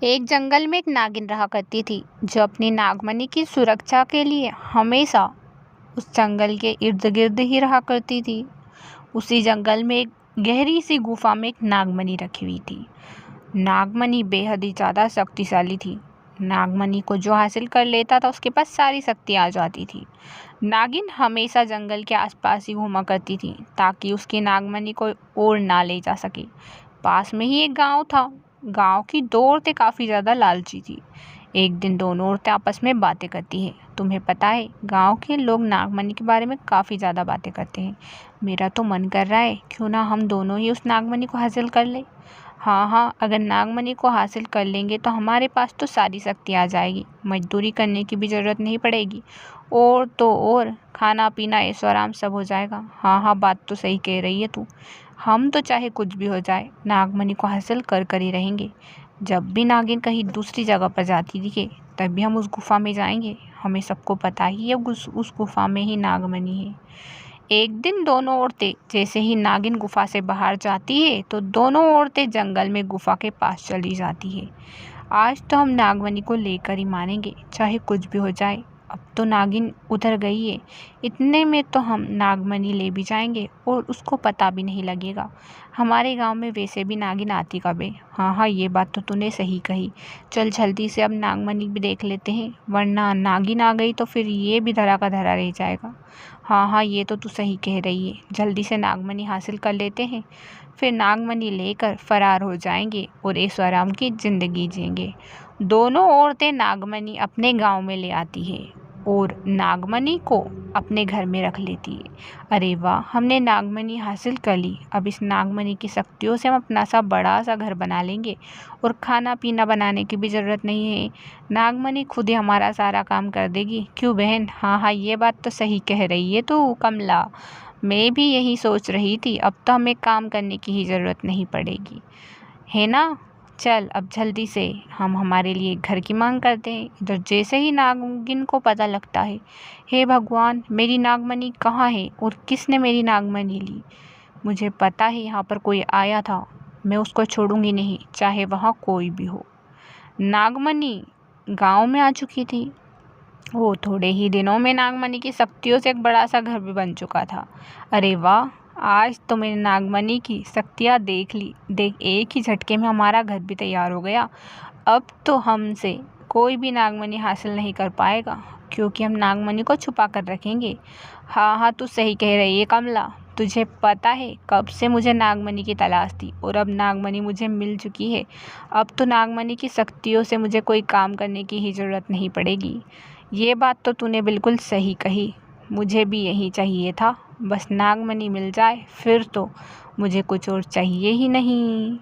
एक जंगल में एक नागिन रहा करती थी जो अपनी नागमणि की सुरक्षा के लिए हमेशा उस जंगल के इर्द गिर्द ही रहा करती थी। उसी जंगल में एक गहरी सी गुफा में एक नागमणि रखी हुई थी। नागमणि बेहद ही ज़्यादा शक्तिशाली थी। नागमणि को जो हासिल कर लेता था उसके पास सारी शक्ति आ जाती थी। नागिन हमेशा जंगल के आसपास ही घूमा करती थी ताकि उसकी नागमणि को और ना ले जा सके। पास में ही एक गांव था। गांव की दो औरतें काफ़ी ज़्यादा लालची थी। एक दिन दोनों औरतें आपस में बातें करती हैं। तुम्हें पता है, गांव के लोग नागमणि के बारे में काफ़ी ज़्यादा बातें करते हैं। मेरा तो मन कर रहा है क्यों ना हम दोनों ही उस नागमणि को हासिल कर लें। हाँ, अगर नागमणि को हासिल कर लेंगे तो हमारे पास तो सारी शक्ति आ जाएगी, मजदूरी करने की भी ज़रूरत नहीं पड़ेगी, और तो और खाना पीना ऐशो आराम सब हो जाएगा। हाँ, बात तो सही कह रही है तू। हम तो चाहे कुछ भी हो जाए नागमणि को हासिल कर ही रहेंगे। जब भी नागिन कहीं दूसरी जगह पर जाती दिखे तभी हम उस गुफा में जाएंगे। हमें सबको पता ही है उस गुफा में ही नागमणि है। एक दिन दोनों औरतें जैसे ही नागिन गुफा से बाहर जाती है तो दोनों औरतें जंगल में गुफा के पास चली जाती है। आज तो हम नागमणि को लेकर ही मानेंगे, चाहे कुछ भी हो जाए। अब तो नागिन उधर गई है, इतने में तो हम नागमणि ले भी जाएंगे और उसको पता भी नहीं लगेगा। हमारे गांव में वैसे भी नागिन आती कब है। हाँ, ये बात तो तूने सही कही। चल जल्दी से अब नागमणि भी देख लेते हैं, वरना नागिन आ गई तो फिर ये भी धरा का धरा रह जाएगा। हाँ, ये तो तू सही कह रही है। जल्दी से नागमणि हासिल कर लेते हैं, फिर नागमणि लेकर फरार हो जाएंगे और ऐशो आराम की ज़िंदगी जिएंगे। दोनों औरतें नागमणि अपने गांव में ले आती है और नागमणि को अपने घर में रख लेती है। अरे वाह, हमने नागमणि हासिल कर ली। अब इस नागमणि की शक्तियों से हम अपना सा बड़ा सा घर बना लेंगे और खाना पीना बनाने की भी ज़रूरत नहीं है। नागमणि खुद ही हमारा सारा काम कर देगी। क्यों बहन? हाँ, ये बात तो सही कह रही है तू कमला। मैं भी यही सोच रही थी। अब तो हमें काम करने की ही ज़रूरत नहीं पड़ेगी, है ना? चल अब जल्दी से हम हमारे लिए घर की मांग करते हैं। इधर जैसे ही नागिन को पता लगता है, हे भगवान, मेरी नागमणि कहाँ है और किसने मेरी नागमणि ली? मुझे पता है यहाँ पर कोई आया था, मैं उसको छोड़ूंगी नहीं, चाहे वहाँ कोई भी हो। नागमणि गांव में आ चुकी थी। वो थोड़े ही दिनों में नागमणि की शक्तियों से एक बड़ा सा घर भी बन चुका था। अरे वाह, आज तो मैंने नागमणि की शक्तियाँ देख ली। देख, एक ही झटके में हमारा घर भी तैयार हो गया। अब तो हमसे कोई भी नागमणि हासिल नहीं कर पाएगा क्योंकि हम नागमणि को छुपा कर रखेंगे। हाँ, तू सही कह रही है कमला। तुझे पता है कब से मुझे नागमणि की तलाश थी और अब नागमणि मुझे मिल चुकी है। अब तो नागमणि की शक्तियों से मुझे कोई काम करने की ही ज़रूरत नहीं पड़ेगी। ये बात तो तूने बिल्कुल सही कही। मुझे भी यही चाहिए था, बस नागमणि मिल जाए फिर तो मुझे कुछ और चाहिए ही नहीं।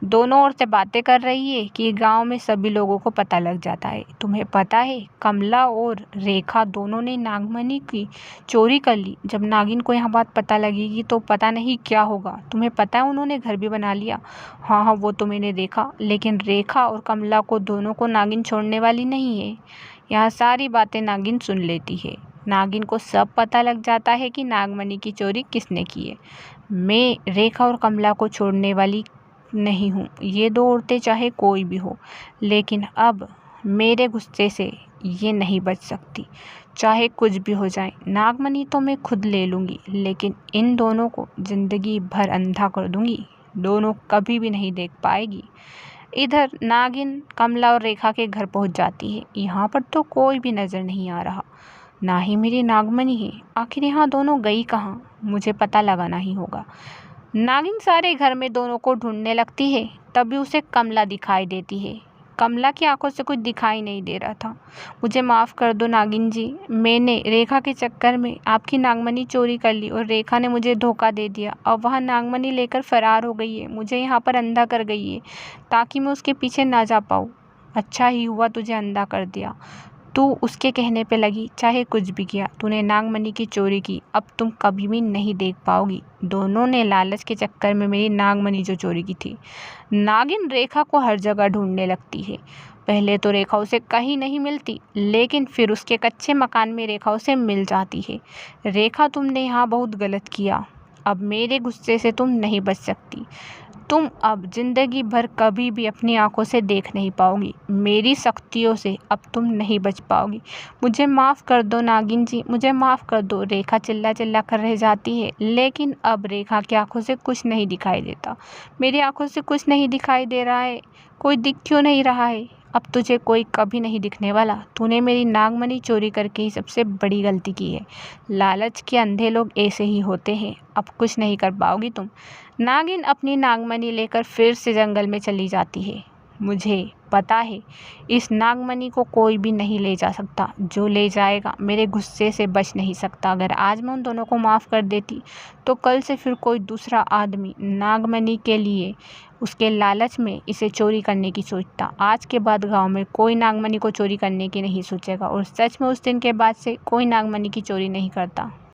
दोनों औरतें बातें कर रही है कि गांव में सभी लोगों को पता लग जाता है। तुम्हें पता है, कमला और रेखा दोनों ने नागमणि की चोरी कर ली। जब नागिन को यहाँ बात पता लगेगी तो पता नहीं क्या होगा। तुम्हें पता है उन्होंने घर भी बना लिया। हाँ, वो तो मैंने देखा, लेकिन रेखा और कमला को दोनों को नागिन छोड़ने वाली नहीं है। यहाँ सारी बातें नागिन सुन लेती है। नागिन को सब पता लग जाता है कि नागमणि की चोरी किसने की है। मैं रेखा और कमला को छोड़ने वाली नहीं हूँ। ये दो औरतें चाहे कोई भी हो, लेकिन अब मेरे गुस्से से ये नहीं बच सकती। चाहे कुछ भी हो जाए, नागमणि तो मैं खुद ले लूँगी, लेकिन इन दोनों को ज़िंदगी भर अंधा कर दूँगी। दोनों कभी भी नहीं देख पाएगी। इधर नागिन कमला और रेखा के घर पहुंच जाती है। यहाँ पर तो कोई भी नज़र नहीं आ रहा, ना ही मेरी नागमणि है। आखिर यहाँ दोनों गई कहाँ? मुझे पता लगाना ही होगा। नागिन सारे घर में दोनों को ढूंढने लगती है, तभी उसे कमला दिखाई देती है। कमला की आंखों से कुछ दिखाई नहीं दे रहा था। मुझे माफ़ कर दो नागिन जी, मैंने रेखा के चक्कर में आपकी नागमणि चोरी कर ली और रेखा ने मुझे धोखा दे दिया। अब वह नागमणि लेकर फरार हो गई है, मुझे यहाँ पर अंधा कर गई है ताकि मैं उसके पीछे ना जा पाऊँ। अच्छा ही हुआ तुझे अंधा कर दिया। तू उसके कहने पे लगी, चाहे कुछ भी किया, तूने नागमणि की चोरी की, अब तुम कभी भी नहीं देख पाओगी। दोनों ने लालच के चक्कर में मेरी नागमणि जो चोरी की थी। नागिन रेखा को हर जगह ढूंढने लगती है। पहले तो रेखा उसे कहीं नहीं मिलती, लेकिन फिर उसके कच्चे मकान में रेखा उसे मिल जाती है। रेखा, तुमने यहाँ बहुत गलत किया। अब मेरे गुस्से से तुम नहीं बच सकती। तुम अब जिंदगी भर कभी भी अपनी आंखों से देख नहीं पाओगी। मेरी सख्तियों से अब तुम नहीं बच पाओगी। मुझे माफ़ कर दो नागिन जी, मुझे माफ़ कर दो। रेखा चिल्ला चिल्ला कर रह जाती है, लेकिन अब रेखा की आंखों से कुछ नहीं दिखाई देता। मेरी आंखों से कुछ नहीं दिखाई दे रहा है, कोई दिख क्यों नहीं रहा है? अब तुझे कोई कभी नहीं दिखने वाला। तूने मेरी नागमणि चोरी करके ही सबसे बड़ी गलती की है। लालच के अंधे लोग ऐसे ही होते हैं। अब कुछ नहीं कर पाओगी तुम। नागिन अपनी नागमणि लेकर फिर से जंगल में चली जाती है। मुझे पता है इस नागमणि को कोई भी नहीं ले जा सकता। जो ले जाएगा मेरे गुस्से से बच नहीं सकता। अगर आज मैं उन दोनों को माफ़ कर देती तो कल से फिर कोई दूसरा आदमी नागमणि के लिए उसके लालच में इसे चोरी करने की सोचता। आज के बाद गांव में कोई नागमणि को चोरी करने की नहीं सोचेगा और सच में उस दिन के बाद से कोई नागमणि की चोरी नहीं करता।